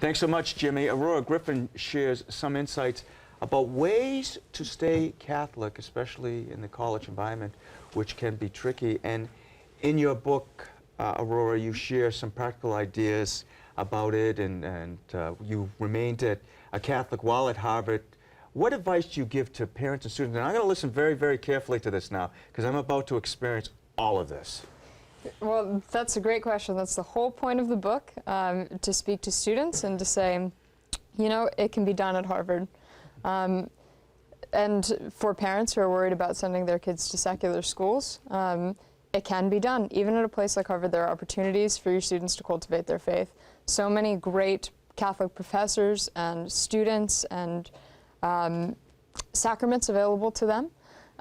Thanks so much, Jimmy. Aurora Griffin shares some insights about ways to stay Catholic, especially in the college environment, which can be tricky. And in your book, Aurora, you share some practical ideas about it, and you remained a Catholic while at Harvard. What advice do you give to parents and students? And I'm going to listen very, very carefully to this now, because I'm about to experience all of this. Well, that's a great question. That's the whole point of the book, to speak to students and to say, you know, it can be done at Harvard. And for parents who are worried about sending their kids to secular schools, it can be done. Even at a place like Harvard, there are opportunities for your students to cultivate their faith. So many great Catholic professors and students and sacraments available to them.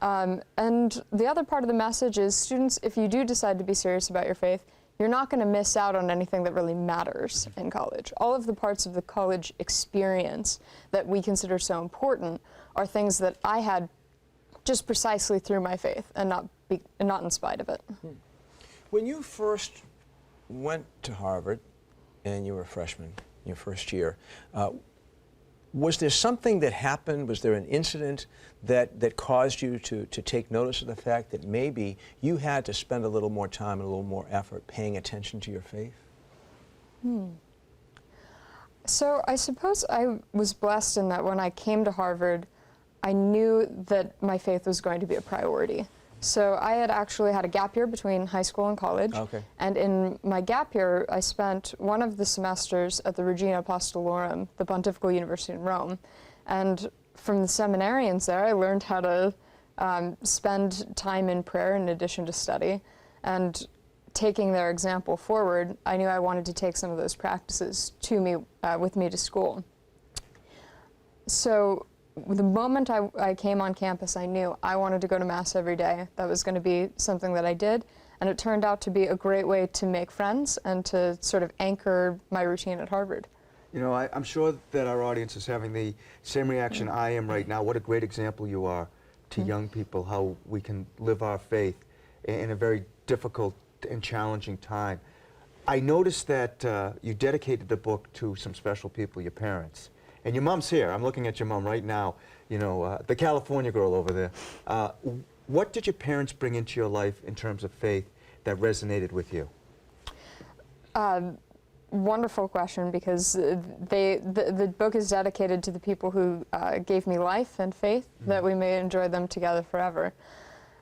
And the other part of the message is, students, if you do decide to be serious about your faith, you're not going to miss out on anything that really matters in college. All of the parts of the college experience that we consider so important are things that I had just precisely through my faith and not in spite of it. When you first went to Harvard and you were a freshman, your first year, was there something that happened? Was there an incident that caused you to take notice of the fact that maybe you had to spend a little more time and a little more effort paying attention to your faith? So I suppose I was blessed in that when I came to Harvard, I knew that my faith was going to be a priority. So I had actually had a gap year between high school and college. Okay. And in my gap year, I spent one of the semesters at the Regina Apostolorum, the Pontifical University in Rome. And from the seminarians there, I learned how to spend time in prayer in addition to study. And taking their example forward, I knew I wanted to take some of those practices with me to school. So the moment I came on campus, I knew I wanted to go to Mass every day. That was going to be something that I did, and it turned out to be a great way to make friends and to sort of anchor my routine at Harvard. You know, I'm sure that our audience is having the same reaction I am right now. What a great example you are to young people, how we can live our faith in a very difficult and challenging time. I noticed that you dedicated the book to some special people, your parents. And your mom's here. I'm looking at your mom right now, you know, the California girl over there. What did your parents bring into your life in terms of faith that resonated with you? Wonderful question, because the book is dedicated to the people who gave me life and faith, that we may enjoy them together forever.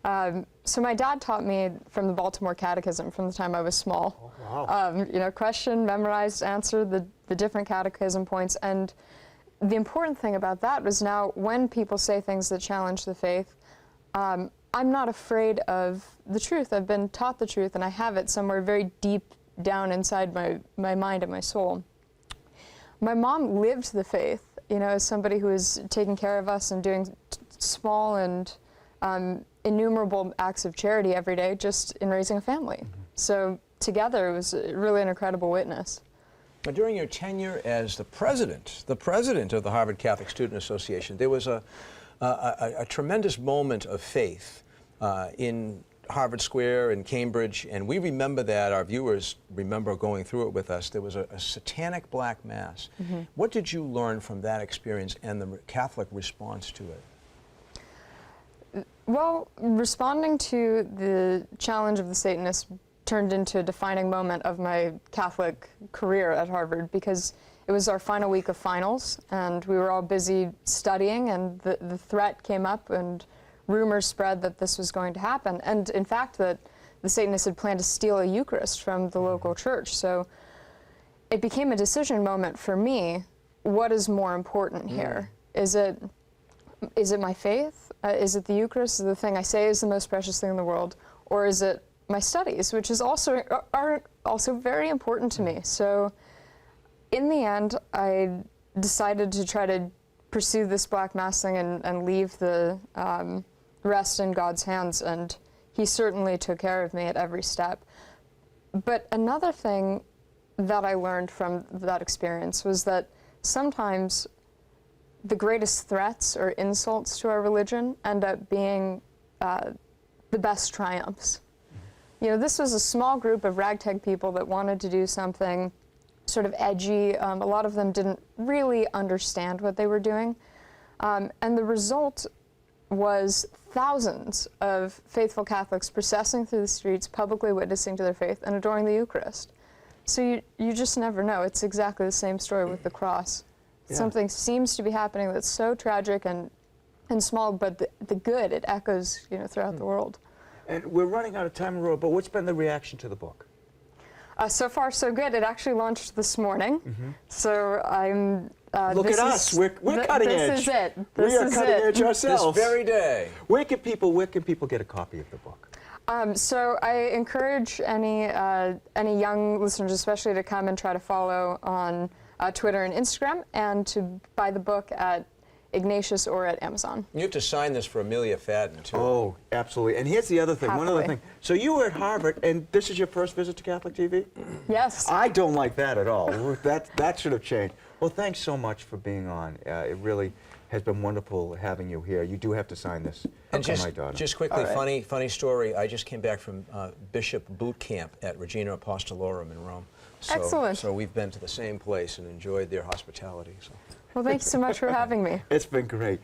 So my dad taught me from the Baltimore Catechism from the time I was small. Oh, wow. You know, question, memorized, answer the different catechism points. And the important thing about that was, now when people say things that challenge the faith, I'm not afraid of the truth. I've been taught the truth, and I have it somewhere very deep down inside my mind and my soul. My mom lived the faith, you know, as somebody who is taking care of us and doing small and innumerable acts of charity every day just in raising a family. So together it was really an incredible witness. Now, during your tenure as the president of the Harvard Catholic Student Association, there was a tremendous moment of faith in Harvard Square in Cambridge, and we remember that. Our viewers remember going through it with us. There was a satanic black mass. What did you learn from that experience and the Catholic response to it? Well, responding to the challenge of the Satanists turned into a defining moment of my Catholic career at Harvard, because it was our final week of finals, and we were all busy studying, and the threat came up, and rumors spread that this was going to happen, and in fact that the Satanists had planned to steal a Eucharist from the local church. So it became a decision moment for me. What is more important here? Is it my faith? Is it the Eucharist? Is it the thing I say is the most precious thing in the world? Or is it my studies, which is are also very important to me? So in the end, I decided to try to pursue this Black Mass thing and leave the rest in God's hands, and He certainly took care of me at every step. But another thing that I learned from that experience was that sometimes the greatest threats or insults to our religion end up being the best triumphs. You know, this was a small group of ragtag people that wanted to do something sort of edgy. A lot of them didn't really understand what they were doing. And the result was thousands of faithful Catholics processing through the streets, publicly witnessing to their faith and adoring the Eucharist. So you just never know. It's exactly the same story with the cross. Yeah. Something seems to be happening that's so tragic and small, but the good, it echoes, throughout the world. And we're running out of time, Aurora, but what's been the reaction to the book? So far, so good. It actually launched this morning, so I'm. Look at us. We're cutting edge. This is it. We are cutting edge ourselves. This very day. Where can people get a copy of the book? So I encourage any young listeners, especially, to come and try to follow on Twitter and Instagram, and to buy the book at Ignatius or at Amazon. You have to sign this for Amelia Fadden, too. Oh, absolutely. And here's the other thing. One other Happily. thing. So you were at Harvard, and this is your first visit to Catholic TV? Yes. I don't like that at all. That should have changed. Well, thanks so much for being on. It really has been wonderful having you here. You do have to sign this And for my daughter. just quickly, All right. funny story. I just came back from Bishop Boot Camp at Regina Apostolorum in Rome. So, Excellent. So we've been to the same place and enjoyed their hospitality. So. Well, thank you so much for having me. It's been great.